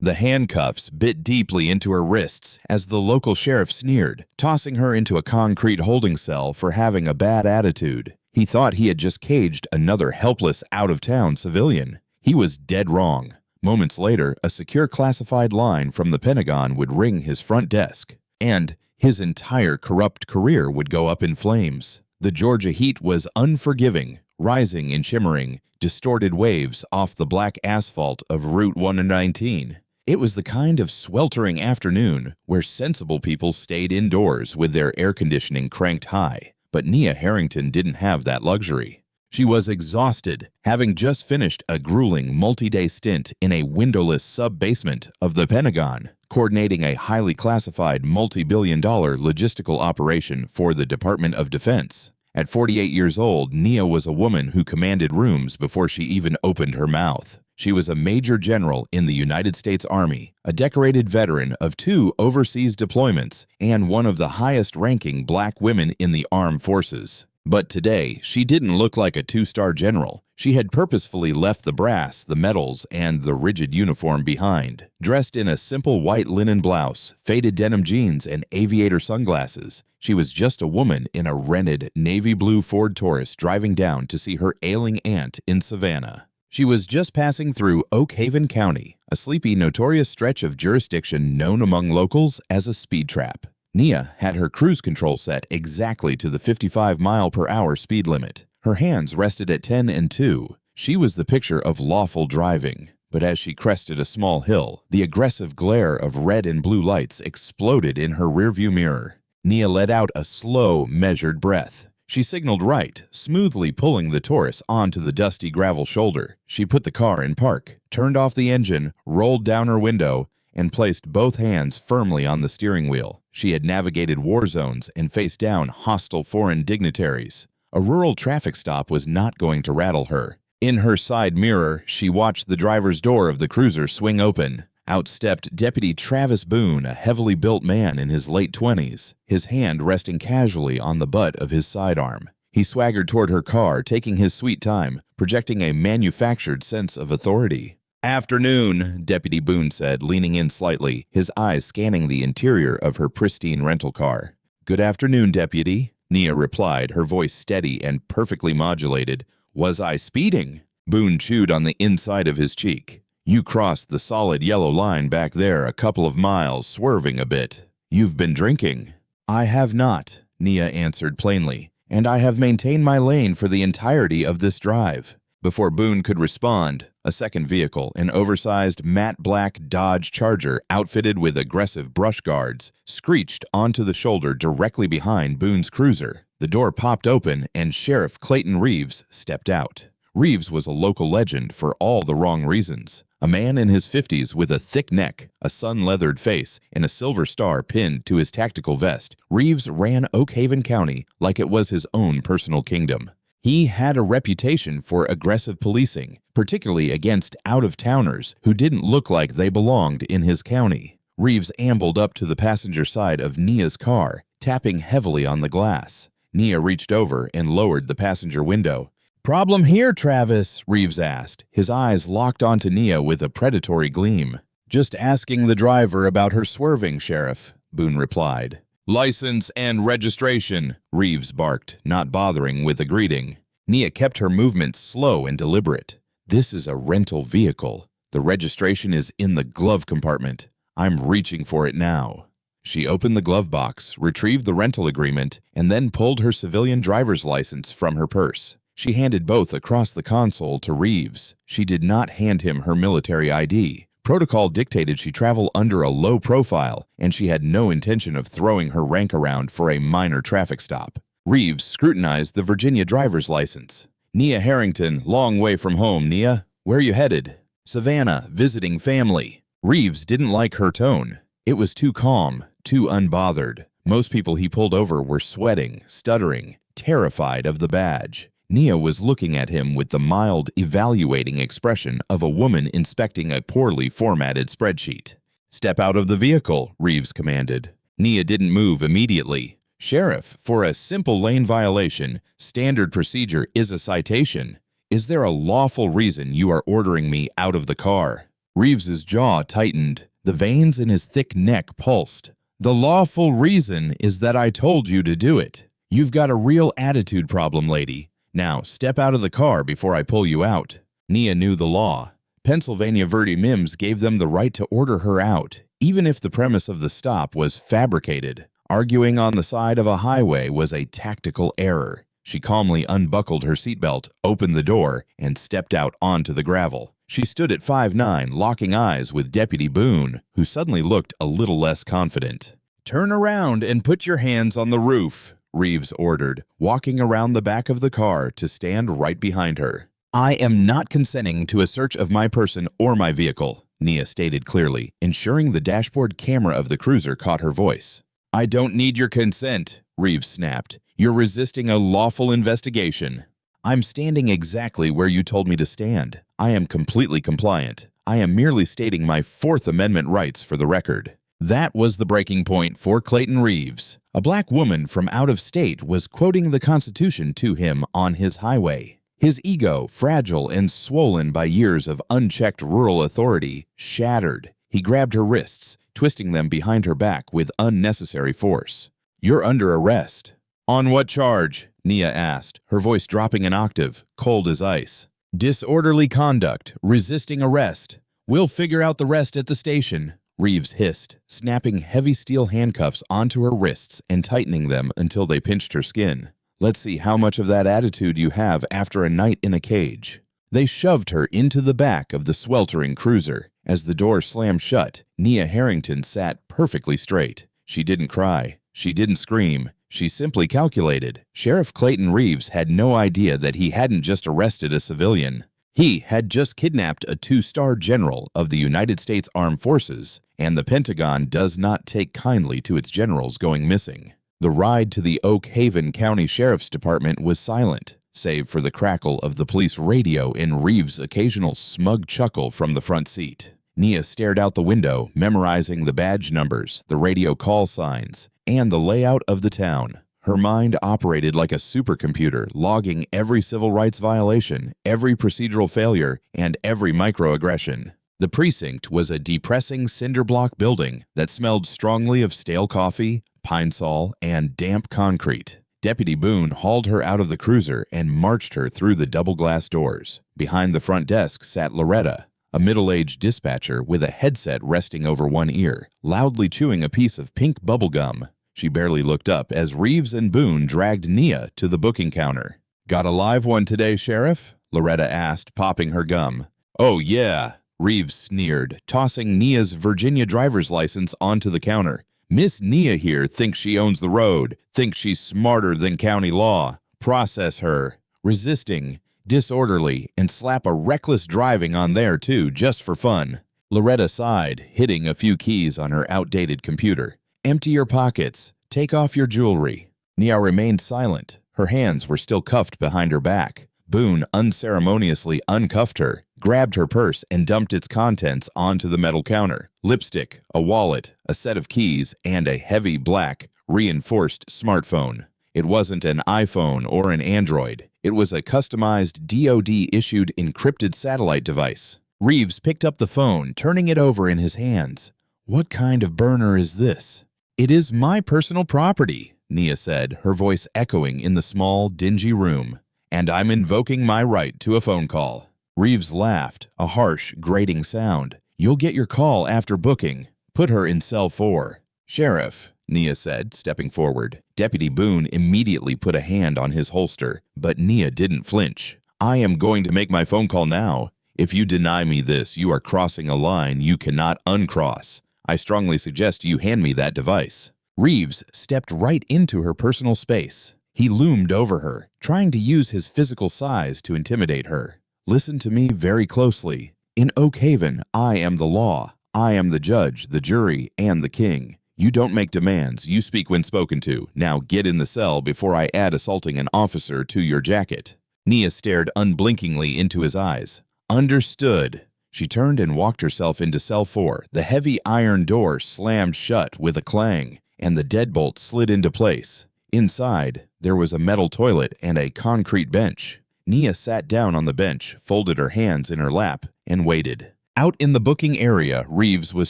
The handcuffs bit deeply into her wrists as the local sheriff sneered, tossing her into a concrete holding cell for having a bad attitude. He thought he had just caged another helpless, out-of-town civilian. He was dead wrong. Moments later, a secure classified line from the Pentagon would ring his front desk, and his entire corrupt career would go up in flames. The Georgia heat was unforgiving, rising in shimmering, distorted waves off the black asphalt of Route 119. It was the kind of sweltering afternoon where sensible people stayed indoors with their air conditioning cranked high. But Nia Harrington didn't have that luxury. She was exhausted, having just finished a grueling multi-day stint in a windowless sub-basement of the Pentagon, coordinating a highly classified multi-billion-dollar logistical operation for the Department of Defense. At 48 years old, Nia was a woman who commanded rooms before she even opened her mouth. She was a major general in the United States Army, a decorated veteran of 2 overseas deployments, and one of the highest-ranking black women in the armed forces. But today, she didn't look like a 2-star general. She had purposefully left the brass, the medals, and the rigid uniform behind. Dressed in a simple white linen blouse, faded denim jeans, and aviator sunglasses, she was just a woman in a rented navy blue Ford Taurus driving down to see her ailing aunt in Savannah. She was just passing through Oak Haven County, a sleepy, notorious stretch of jurisdiction known among locals as a speed trap. Nia had her cruise control set exactly to the 55-mile-per-hour speed limit. Her hands rested at 10 and 2. She was the picture of lawful driving. But as she crested a small hill, the aggressive glare of red and blue lights exploded in her rearview mirror. Nia let out a slow, measured breath. She signaled right, smoothly pulling the Taurus onto the dusty gravel shoulder. She put the car in park, turned off the engine, rolled down her window, and placed both hands firmly on the steering wheel. She had navigated war zones and faced down hostile foreign dignitaries. A rural traffic stop was not going to rattle her. In her side mirror, she watched the driver's door of the cruiser swing open. Out stepped Deputy Travis Boone, a heavily built man in his late 20s, his hand resting casually on the butt of his sidearm. He swaggered toward her car, taking his sweet time, projecting a manufactured sense of authority. "Afternoon," Deputy Boone said, leaning in slightly, his eyes scanning the interior of her pristine rental car. "Good afternoon, Deputy," Nia replied, her voice steady and perfectly modulated. "Was I speeding?" Boone chewed on the inside of his cheek. "You crossed the solid yellow line back there a couple of miles, swerving a bit. You've been drinking." "I have not," Nia answered plainly, "and I have maintained my lane for the entirety of this drive." Before Boone could respond, a second vehicle, an oversized matte black Dodge Charger outfitted with aggressive brush guards, screeched onto the shoulder directly behind Boone's cruiser. The door popped open and Sheriff Clayton Reeves stepped out. Reeves was a local legend for all the wrong reasons. A man in his 50s with a thick neck, a sun-leathered face, and a silver star pinned to his tactical vest, Reeves ran Oak Haven County like it was his own personal kingdom. He had a reputation for aggressive policing, particularly against out-of-towners who didn't look like they belonged in his county. Reeves ambled up to the passenger side of Nia's car, tapping heavily on the glass. Nia reached over and lowered the passenger window. "Problem here, Travis?" Reeves asked, his eyes locked onto Nia with a predatory gleam. "Just asking the driver about her swerving, Sheriff," Boone replied. "License and registration," Reeves barked, not bothering with the greeting. Nia kept her movements slow and deliberate. "This is a rental vehicle. The registration is in the glove compartment. I'm reaching for it now." She opened the glove box, retrieved the rental agreement, and then pulled her civilian driver's license from her purse. She handed both across the console to Reeves. She did not hand him her military ID. Protocol dictated she travel under a low profile, and she had no intention of throwing her rank around for a minor traffic stop. Reeves scrutinized the Virginia driver's license. "Nia Harrington, long way from home, Nia. Where you headed?" "Savannah, visiting family." Reeves didn't like her tone. It was too calm, too unbothered. Most people he pulled over were sweating, stuttering, terrified of the badge. Nia was looking at him with the mild, evaluating expression of a woman inspecting a poorly formatted spreadsheet. "Step out of the vehicle," Reeves commanded. Nia didn't move immediately. "Sheriff, for a simple lane violation, standard procedure is a citation. Is there a lawful reason you are ordering me out of the car?" Reeves's jaw tightened. The veins in his thick neck pulsed. "The lawful reason is that I told you to do it. You've got a real attitude problem, lady. Now, step out of the car before I pull you out." Nia knew the law. Pennsylvania Verdi Mims gave them the right to order her out, even if the premise of the stop was fabricated. Arguing on the side of a highway was a tactical error. She calmly unbuckled her seatbelt, opened the door, and stepped out onto the gravel. She stood at 5'9", locking eyes with Deputy Boone, who suddenly looked a little less confident. "Turn around and put your hands on the roof," Reeves ordered, walking around the back of the car to stand right behind her. "I am not consenting to a search of my person or my vehicle," Nia stated clearly, ensuring the dashboard camera of the cruiser caught her voice. "I don't need your consent," Reeves snapped. "You're resisting a lawful investigation." "I'm standing exactly where you told me to stand. I am completely compliant. I am merely stating my Fourth Amendment rights for the record." That was the breaking point for Clayton Reeves. A black woman from out of state was quoting the Constitution to him on his highway. His ego, fragile and swollen by years of unchecked rural authority, shattered. He grabbed her wrists, twisting them behind her back with unnecessary force. "You're under arrest." "On what charge?" Nia asked, her voice dropping an octave, cold as ice. "Disorderly conduct, resisting arrest. We'll figure out the rest at the station," Reeves hissed, snapping heavy steel handcuffs onto her wrists and tightening them until they pinched her skin. "Let's see how much of that attitude you have after a night in a cage." They shoved her into the back of the sweltering cruiser. As the door slammed shut, Nia Harrington sat perfectly straight. She didn't cry. She didn't scream. She simply calculated. Sheriff Clayton Reeves had no idea that he hadn't just arrested a civilian. He had just kidnapped a 2-star general of the United States Armed Forces, and the Pentagon does not take kindly to its generals going missing. The ride to the Oak Haven County Sheriff's Department was silent, save for the crackle of the police radio and Reeves' occasional smug chuckle from the front seat. Nia stared out the window, memorizing the badge numbers, the radio call signs, and the layout of the town. Her mind operated like a supercomputer, logging every civil rights violation, every procedural failure, and every microaggression. The precinct was a depressing cinder block building that smelled strongly of stale coffee, pine sol, and damp concrete. Deputy Boone hauled her out of the cruiser and marched her through the double-glass doors. Behind the front desk sat Loretta, a middle-aged dispatcher with a headset resting over one ear, loudly chewing a piece of pink bubble gum. She barely looked up as Reeves and Boone dragged Nia to the booking counter. "Got a live one today, Sheriff?" Loretta asked, popping her gum. "Oh, yeah," Reeves sneered, tossing Nia's Virginia driver's license onto the counter. "Miss Nia here thinks she owns the road, thinks she's smarter than county law. Process her. Resisting, disorderly, and slap a reckless driving on there, too, just for fun." Loretta sighed, hitting a few keys on her outdated computer. "Empty your pockets. Take off your jewelry." Nia remained silent. Her hands were still cuffed behind her back. Boone unceremoniously uncuffed her, grabbed her purse, and dumped its contents onto the metal counter. Lipstick, a wallet, a set of keys, and a heavy black, reinforced smartphone. It wasn't an iPhone or an Android. It was a customized DoD-issued encrypted satellite device. Reeves picked up the phone, turning it over in his hands. "What kind of burner is this?" "It is my personal property," Nia said, her voice echoing in the small, dingy room. "And I'm invoking my right to a phone call." Reeves laughed, a harsh, grating sound. "You'll get your call after booking. Put her in cell 4. "Sheriff," Nia said, stepping forward. Deputy Boone immediately put a hand on his holster, but Nia didn't flinch. "I am going to make my phone call now. If you deny me this, you are crossing a line you cannot uncross. I strongly suggest you hand me that device." Reeves stepped right into her personal space. He loomed over her, trying to use his physical size to intimidate her. "Listen to me very closely. In Oak Haven, I am the law. I am the judge, the jury, and the king. You don't make demands. You speak when spoken to. Now get in the cell before I add assaulting an officer to your jacket." Nia stared unblinkingly into his eyes. "Understood." She turned and walked herself into cell 4. The heavy iron door slammed shut with a clang, and the deadbolt slid into place. Inside, there was a metal toilet and a concrete bench. Nia sat down on the bench, folded her hands in her lap, and waited. Out in the booking area, Reeves was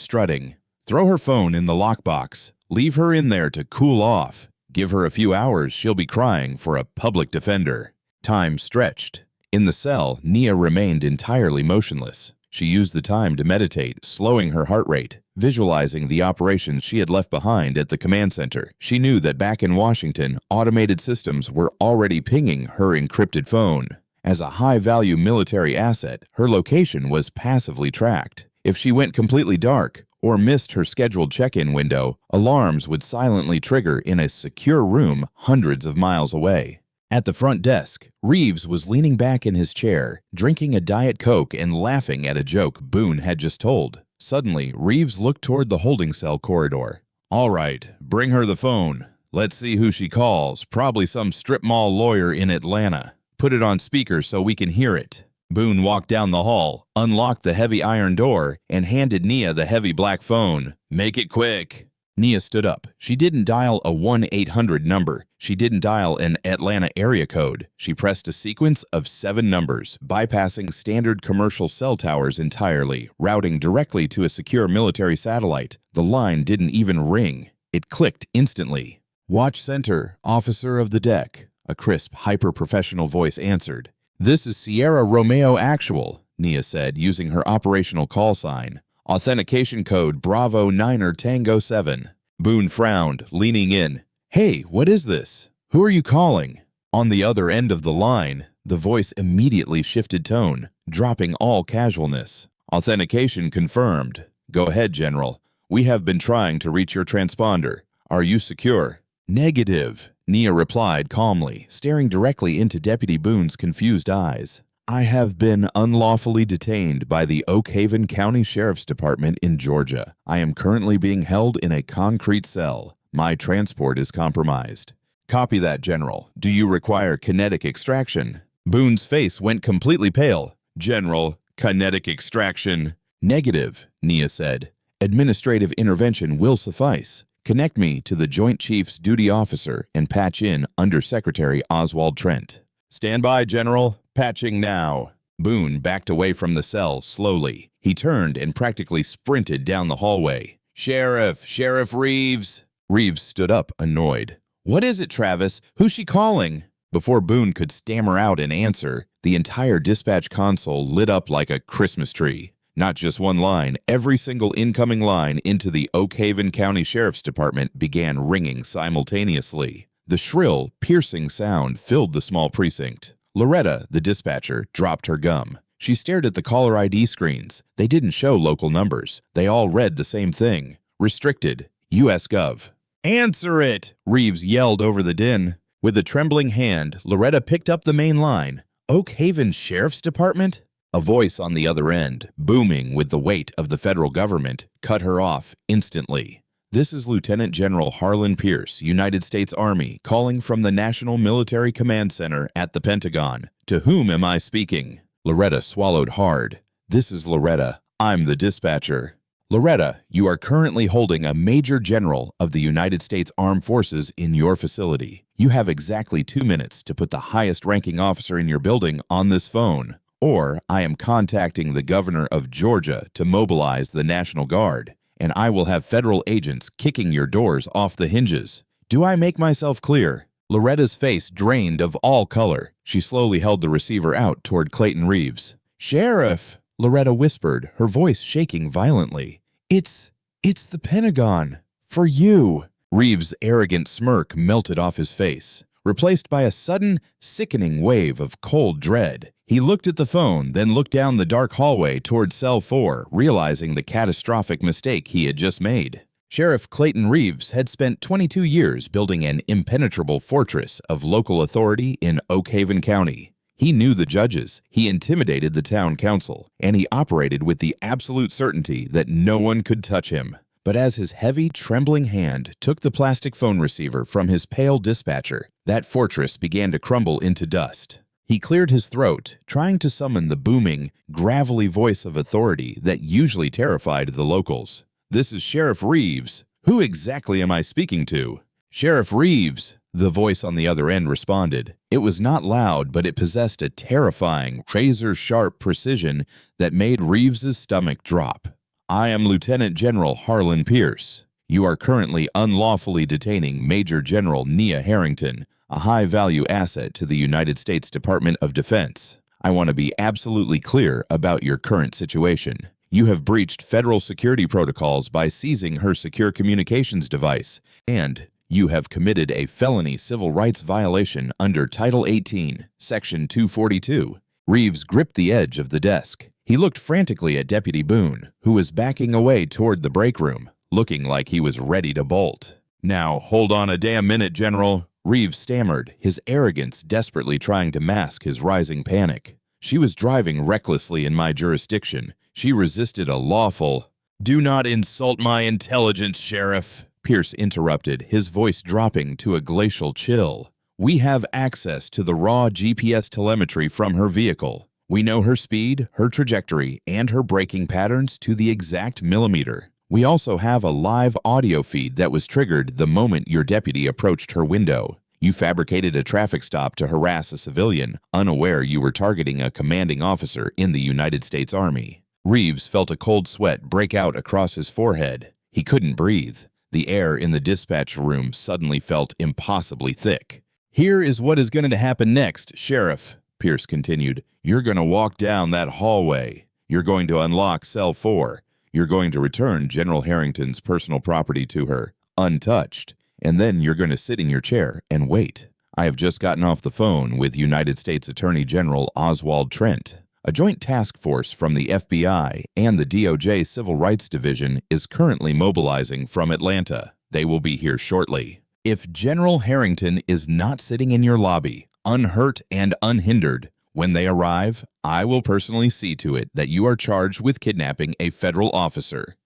strutting. Throw her phone in the lockbox. Leave her in there to cool off. Give her a few hours, she'll be crying for a public defender. Time stretched. In the cell, Nia remained entirely motionless. She used the time to meditate, slowing her heart rate, visualizing the operations she had left behind at the command center. She knew that back in Washington, automated systems were already pinging her encrypted phone. As a high-value military asset, her location was passively tracked. If she went completely dark or missed her scheduled check-in window, alarms would silently trigger in a secure room hundreds of miles away. At the front desk, Reeves was leaning back in his chair, drinking a Diet Coke and laughing at a joke Boone had just told. Suddenly, Reeves looked toward the holding cell corridor. "All right, bring her the phone. Let's see who she calls. Probably some strip mall lawyer in Atlanta. Put it on speaker so we can hear it." Boone walked down the hall, unlocked the heavy iron door, and handed Nia the heavy black phone. "Make it quick." Nia stood up. She didn't dial a 1-800 number. She didn't dial an Atlanta area code. She pressed a sequence of 7 numbers, bypassing standard commercial cell towers entirely, routing directly to a secure military satellite. The line didn't even ring. It clicked instantly. "Watch center, officer of the deck," a crisp, hyper-professional voice answered. "This is Sierra Romeo Actual," Nia said, using her operational call sign. "Authentication code Bravo 9er Tango 7. Boone frowned, leaning in. "Hey, what is this? Who are you calling?" On the other end of the line, the voice immediately shifted tone, dropping all casualness. "Authentication confirmed. Go ahead, General. We have been trying to reach your transponder. Are you secure?" "Negative," Nia replied calmly, staring directly into Deputy Boone's confused eyes. "I have been unlawfully detained by the Oak Haven County Sheriff's Department in Georgia. I am currently being held in a concrete cell. My transport is compromised." "Copy that, General. Do you require kinetic extraction?" Boone's face went completely pale. "General, kinetic extraction." "Negative," Nia said. "Administrative intervention will suffice. Connect me to the Joint Chief's duty officer and patch in Undersecretary Oswald Trent." "Stand by, General. Patching now." Boone backed away from the cell slowly. He turned and practically sprinted down the hallway. Sheriff Reeves." Reeves stood up, annoyed. "What is it, Travis? Who's she calling?" Before Boone could stammer out an answer, the entire dispatch console lit up like a Christmas tree. Not just one line, every single incoming line into the Oak Haven County Sheriff's Department began ringing simultaneously. The shrill, piercing sound filled the small precinct. Loretta, the dispatcher, dropped her gum. She stared at the caller ID screens. They didn't show local numbers. They all read the same thing. Restricted. U.S. Gov. "Answer it!" Reeves yelled over the din. With a trembling hand, Loretta picked up the main line. "Oak Haven Sheriff's Department?" A voice on the other end, booming with the weight of the federal government, cut her off instantly. "This is Lieutenant General Harlan Pierce, United States Army, calling from the National Military Command Center at the Pentagon. To whom am I speaking?" Loretta swallowed hard. "This is Loretta. I'm the dispatcher." "Loretta, you are currently holding a Major General of the United States Armed Forces in your facility. You have exactly 2 minutes to put the highest-ranking officer in your building on this phone, or I am contacting the governor of Georgia to mobilize the National Guard, and I will have federal agents kicking your doors off the hinges. Do I make myself clear?" Loretta's face drained of all color. She slowly held the receiver out toward Clayton Reeves. "Sheriff," Loretta whispered, her voice shaking violently. It's the Pentagon. For you." Reeves' arrogant smirk melted off his face, replaced by a sudden, sickening wave of cold dread. He looked at the phone, then looked down the dark hallway toward Cell 4, realizing the catastrophic mistake he had just made. Sheriff Clayton Reeves had spent 22 years building an impenetrable fortress of local authority in Oak Haven County. He knew the judges, he intimidated the town council, and he operated with the absolute certainty that no one could touch him. But as his heavy, trembling hand took the plastic phone receiver from his pale dispatcher, that fortress began to crumble into dust. He cleared his throat, trying to summon the booming, gravelly voice of authority that usually terrified the locals. "This is Sheriff Reeves. Who exactly am I speaking to?" "Sheriff Reeves." The voice on the other end responded. It was not loud, but it possessed a terrifying, razor-sharp precision that made Reeves's stomach drop. I am Lieutenant General Harlan Pierce. You are currently unlawfully detaining Major General Nia Harrington, a high-value asset to the United States Department of Defense. I want to be absolutely clear about your current situation. You have breached federal security protocols by seizing her secure communications device, and you have committed a felony civil rights violation under Title 18, Section 242. Reeves gripped the edge of the desk. He looked frantically at Deputy Boone, who was backing away toward the break room, looking like he was ready to bolt. Now, hold on a damn minute, General, Reeves stammered, his arrogance desperately trying to mask his rising panic. She was driving recklessly in my jurisdiction. She resisted a lawful— Do not insult my intelligence, Sheriff, Pierce interrupted, his voice dropping to a glacial chill. We have access to the raw GPS telemetry from her vehicle. We know her speed, her trajectory, and her braking patterns to the exact millimeter. We also have a live audio feed that was triggered the moment your deputy approached her window. You fabricated a traffic stop to harass a civilian, unaware you were targeting a commanding officer in the United States Army. Reeves felt a cold sweat break out across his forehead. He couldn't breathe. The air in the dispatch room suddenly felt impossibly thick. Here is what is going to happen next, Sheriff, Pierce continued. You're going to walk down that hallway. You're going to unlock Cell 4. You're going to return General Harrington's personal property to her, untouched. And then you're going to sit in your chair and wait. I have just gotten off the phone with United States Attorney General Oswald Trent. A joint task force from the FBI and the DOJ Civil Rights Division is currently mobilizing from Atlanta. They will be here shortly. If General Harrington is not sitting in your lobby, unhurt and unhindered, when they arrive, I will personally see to it that you are charged with kidnapping a federal officer.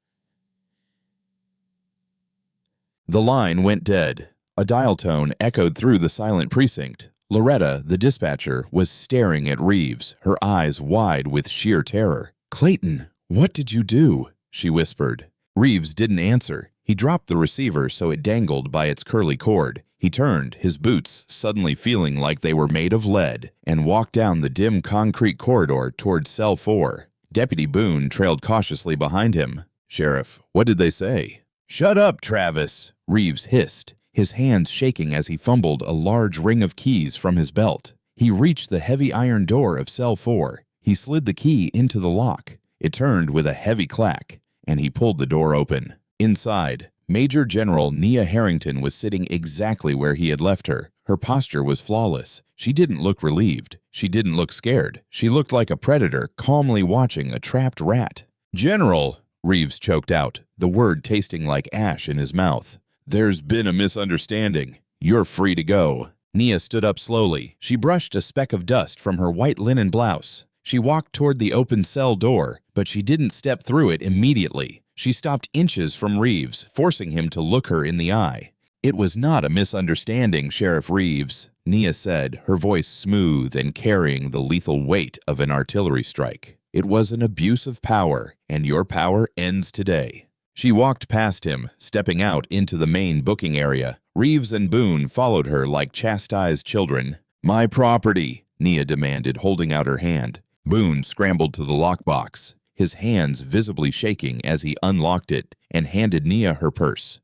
The line went dead. A dial tone echoed through the silent precinct. Loretta, the dispatcher, was staring at Reeves, her eyes wide with sheer terror. Clayton, what did you do? She whispered. Reeves didn't answer. He dropped the receiver so it dangled by its curly cord. He turned, his boots suddenly feeling like they were made of lead, and walked down the dim concrete corridor toward Cell 4. Deputy Boone trailed cautiously behind him. Sheriff, what did they say? Shut up, Travis, Reeves hissed, his hands shaking as he fumbled a large ring of keys from his belt. He reached the heavy iron door of Cell 4. He slid the key into the lock. It turned with a heavy clack, and he pulled the door open. Inside, Major General Nia Harrington was sitting exactly where he had left her. Her posture was flawless. She didn't look relieved. She didn't look scared. She looked like a predator calmly watching a trapped rat. General, Reeves choked out, the word tasting like ash in his mouth. There's been a misunderstanding. You're free to go. Nia stood up slowly. She brushed a speck of dust from her white linen blouse. She walked toward the open cell door, but she didn't step through it immediately. She stopped inches from Reeves, forcing him to look her in the eye. It was not a misunderstanding, Sheriff Reeves, Nia said, her voice smooth and carrying the lethal weight of an artillery strike. It was an abuse of power, and your power ends today. She walked past him, stepping out into the main booking area. Reeves and Boone followed her like chastised children. My property, Nia demanded, holding out her hand. Boone scrambled to the lockbox, his hands visibly shaking as he unlocked it and handed Nia her purse,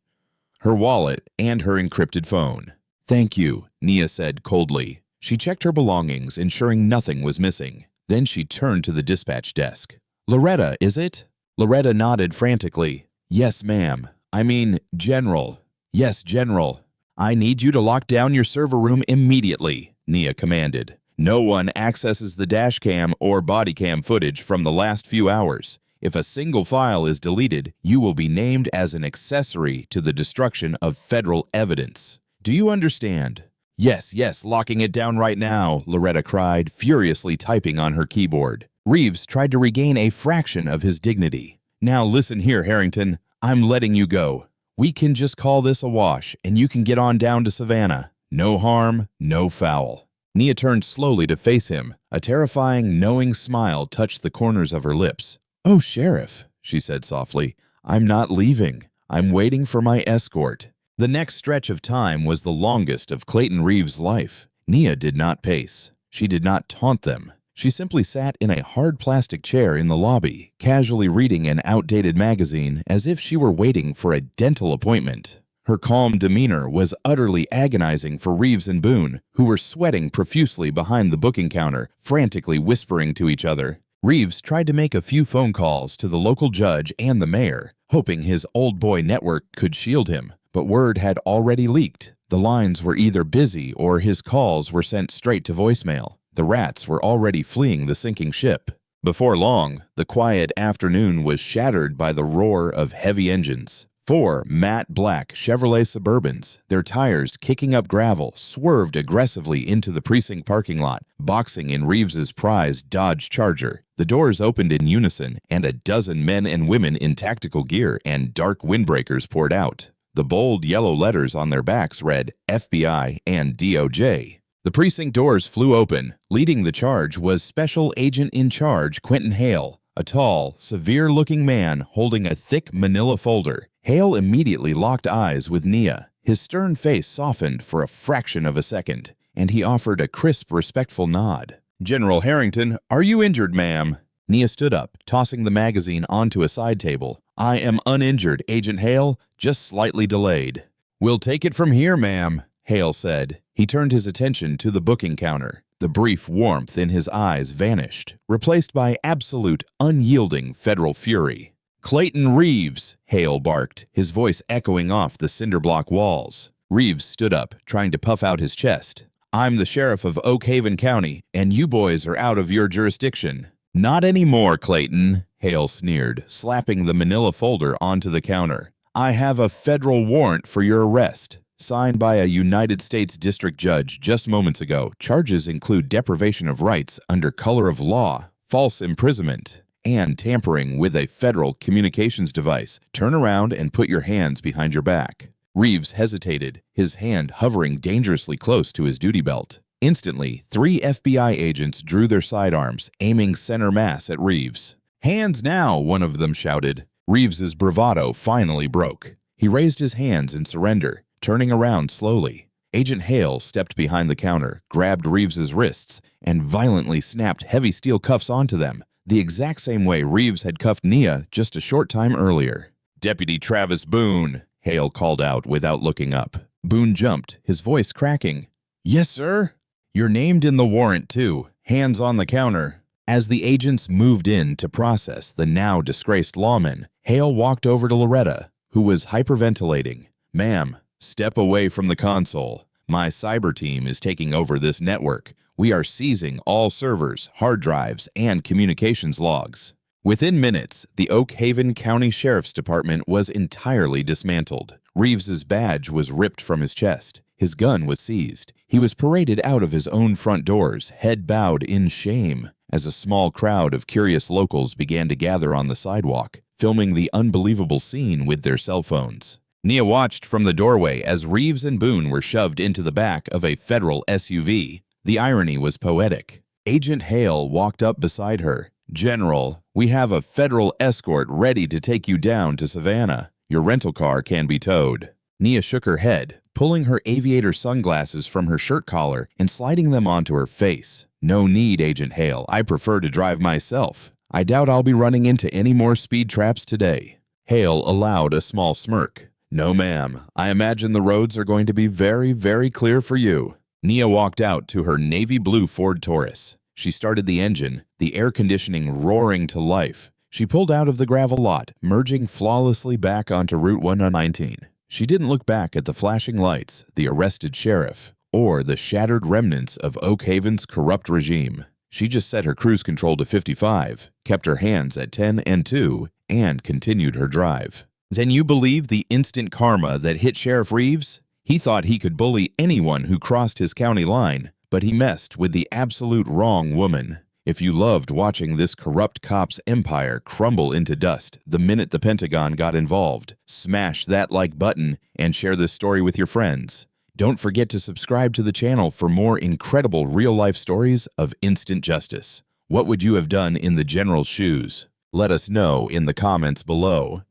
her wallet, and her encrypted phone. Thank you, Nia said coldly. She checked her belongings, ensuring nothing was missing. Then she turned to the dispatch desk. Loretta, is it? Loretta nodded frantically. Yes, ma'am. I mean, General. Yes, General. I need you to lock down your server room immediately, Nia commanded. No one accesses the dashcam or bodycam footage from the last few hours. If a single file is deleted, you will be named as an accessory to the destruction of federal evidence. Do you understand? Yes, locking it down right now, Loretta cried, furiously typing on her keyboard. Reeves tried to regain a fraction of his dignity. Now listen here, Harrington. I'm letting you go. We can just call this a wash, and you can get on down to Savannah. No harm, no foul. Nia turned slowly to face him. A terrifying, knowing smile touched the corners of her lips. Oh, Sheriff, she said softly, I'm not leaving. I'm waiting for my escort. The next stretch of time was the longest of Clayton Reeves' life. Nia did not pace. She did not taunt them. She simply sat in a hard plastic chair in the lobby, casually reading an outdated magazine as if she were waiting for a dental appointment. Her calm demeanor was utterly agonizing for Reeves and Boone, who were sweating profusely behind the booking counter, frantically whispering to each other. Reeves tried to make a few phone calls to the local judge and the mayor, hoping his old boy network could shield him. But word had already leaked. The lines were either busy or his calls were sent straight to voicemail. The rats were already fleeing the sinking ship. Before long, the quiet afternoon was shattered by the roar of heavy engines. 4 matte black Chevrolet Suburbans, their tires kicking up gravel, swerved aggressively into the precinct parking lot, boxing in Reeves's prized Dodge Charger. The doors opened in unison, and a dozen men and women in tactical gear and dark windbreakers poured out. The bold yellow letters on their backs read FBI and DOJ. The precinct doors flew open. Leading the charge was Special Agent in Charge Quentin Hale, a tall, severe-looking man holding a thick manila folder. Hale immediately locked eyes with Nia. His stern face softened for a fraction of a second, and he offered a crisp, respectful nod. "General Harrington, are you injured, ma'am?" Nia stood up, tossing the magazine onto a side table. "I am uninjured, Agent Hale, just slightly delayed." "We'll take it from here, ma'am," Hale said. He turned his attention to the booking counter. The brief warmth in his eyes vanished, replaced by absolute, unyielding federal fury. "Clayton Reeves," Hale barked, his voice echoing off the cinder-block walls. Reeves stood up, trying to puff out his chest. "I'm the sheriff of Oak Haven County, and you boys are out of your jurisdiction." "Not anymore, Clayton," Hale sneered, slapping the manila folder onto the counter. "I have a federal warrant for your arrest, signed by a United States District Judge just moments ago. Charges include deprivation of rights under color of law, false imprisonment, and tampering with a federal communications device. Turn around and put your hands behind your back." Reeves hesitated, his hand hovering dangerously close to his duty belt. Instantly, 3 FBI agents drew their sidearms, aiming center mass at Reeves. "Hands now," one of them shouted. Reeves's bravado finally broke. He raised his hands in surrender, turning around slowly. Agent Hale stepped behind the counter, grabbed Reeves's wrists, and violently snapped heavy steel cuffs onto them, the exact same way Reeves had cuffed Nia just a short time earlier. "Deputy Travis Boone," Hale called out without looking up. Boone jumped, his voice cracking. "Yes, sir." "You're named in the warrant, too. Hands on the counter." As the agents moved in to process the now disgraced lawman, Hale walked over to Loretta, who was hyperventilating. "Ma'am, step away from the console. My cyber team is taking over this network. We are seizing all servers, hard drives, and communications logs." Within minutes, the Oak Haven County Sheriff's Department was entirely dismantled. Reeves's badge was ripped from his chest. His gun was seized. He was paraded out of his own front doors, head bowed in shame, as a small crowd of curious locals began to gather on the sidewalk, filming the unbelievable scene with their cell phones. Nia watched from the doorway as Reeves and Boone were shoved into the back of a federal SUV. The irony was poetic. Agent Hale walked up beside her. "General, we have a federal escort ready to take you down to Savannah. Your rental car can be towed." Nia shook her head, pulling her aviator sunglasses from her shirt collar and sliding them onto her face. "No need, Agent Hale. I prefer to drive myself. I doubt I'll be running into any more speed traps today." Hale allowed a small smirk. "No, ma'am. I imagine the roads are going to be very, very clear for you." Nia walked out to her navy blue Ford Taurus. She started the engine, the air conditioning roaring to life. She pulled out of the gravel lot, merging flawlessly back onto Route 119. She didn't look back at the flashing lights, the arrested sheriff, or the shattered remnants of Oak Haven's corrupt regime. She just set her cruise control to 55, kept her hands at 10 and 2, and continued her drive. Then you believe the instant karma that hit Sheriff Reeves? He thought he could bully anyone who crossed his county line, but he messed with the absolute wrong woman. If you loved watching this corrupt cop's empire crumble into dust the minute the Pentagon got involved, smash that like button and share this story with your friends. Don't forget to subscribe to the channel for more incredible real-life stories of instant justice. What would you have done in the general's shoes? Let us know in the comments below.